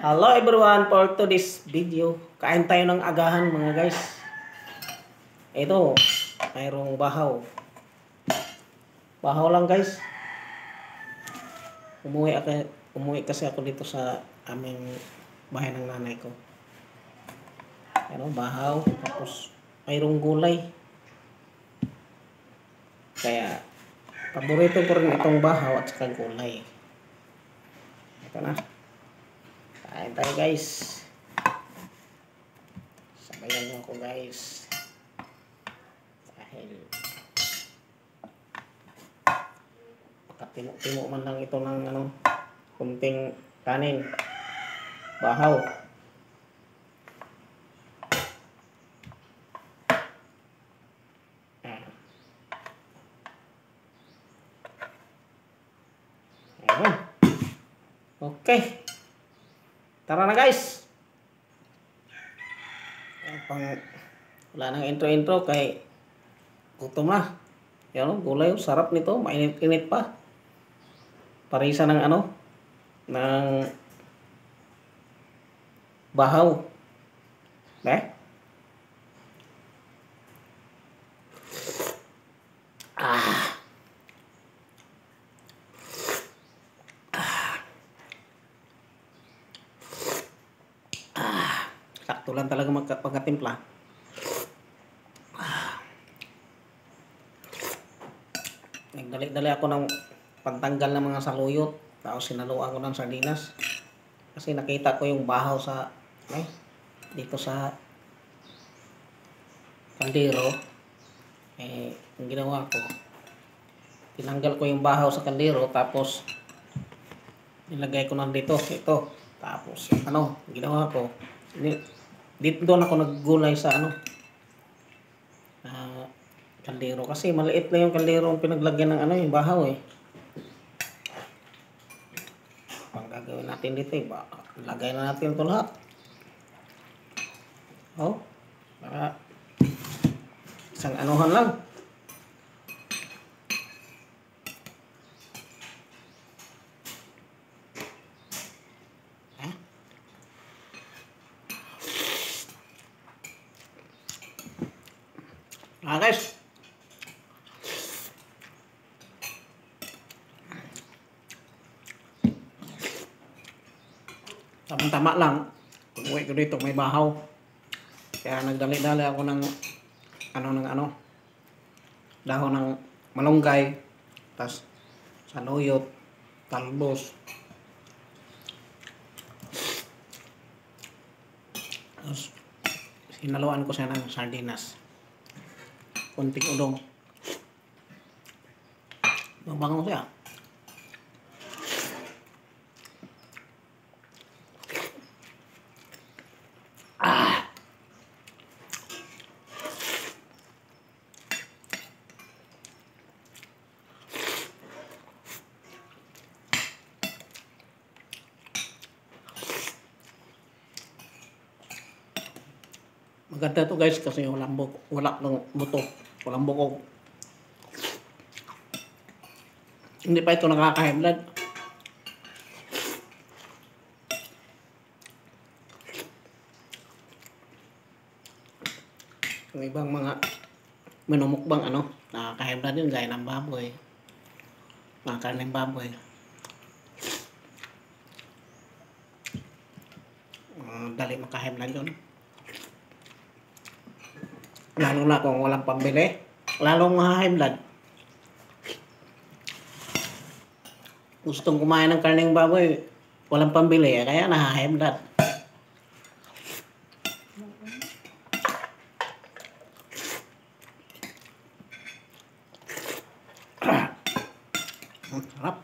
Hello everyone, for today's video, kain tayo ng agahan mga guys. Ito, mayroong bahaw. Bahaw lang guys. Umuwi kasi ako dito sa aming bahay ng nanay ko. Ano, bahaw, tapos mayroong gulay. Kaya, paborito ko rin itong bahaw at saka gulay. Ito na. Kain tayo guys. Sabayan niyo ako guys. Dahil makatimo-timo man lang ito ng kunting kanin. Bahaw. Ayan. Okay. Tara na guys. Wala nang intro-intro kay gutom na. Yan, gulay, sarap nito, mainit-init pa. Parisa ng ng bahaw. Sakto lang talaga magkatimpla. Nagdali-dali ako ng pagtanggal ng mga saluyot. Tapos sinaluan ko ng sardinas. Kasi nakita ko yung bahaw sa dito sa kaldero. Ang ginawa ko, tinanggal ko yung bahaw sa kaldero. Tapos nilagay ko nandito. Ito. Tapos ginawa ko, dito doon ako naggulay sa kaldero kasi maliit na yung kaldero ang pinaglagyan ng yung bahaw Pang gagawin natin dito lagay na natin ito lahat. Para isang anuhan lang. Guys, tama lang. Pag-uwi ko dito may bahaw. Kaya nagdali-dali ako ng dahon ng malunggay, tas saluyot, talbos. Tapos sinaluan ko siya ng sardinas. Kunting udong. Mabango siya. Maganda to guys kasi wala ng buto, walang bukog. Hindi pa ito nakaka-high blood. Yung ibang mga minumukbang nakaka-high blood yun gaya ng baboy, mga karneng baboy. Dali maka-high blood yun. Lalo na kung walang pambili, lalong ma-high blood. Gustong kumain ng karneng baboy, walang pambili, kaya na-high blood. Sarap.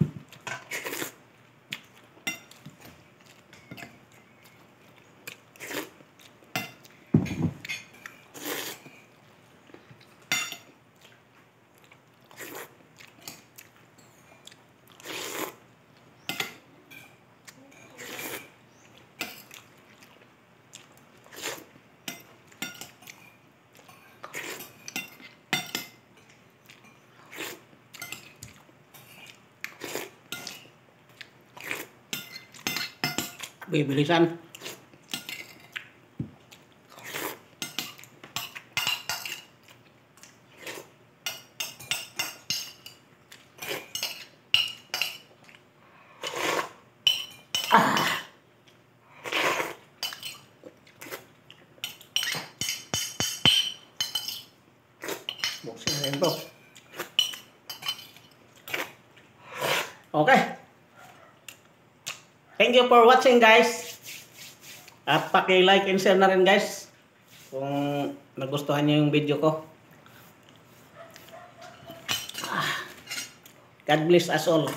Bibilisan. Buksan na rin to. Okay. Thank you for watching, guys. At paki-like and share na rin, guys, kung nagustuhan niyo yung video ko. God bless us all.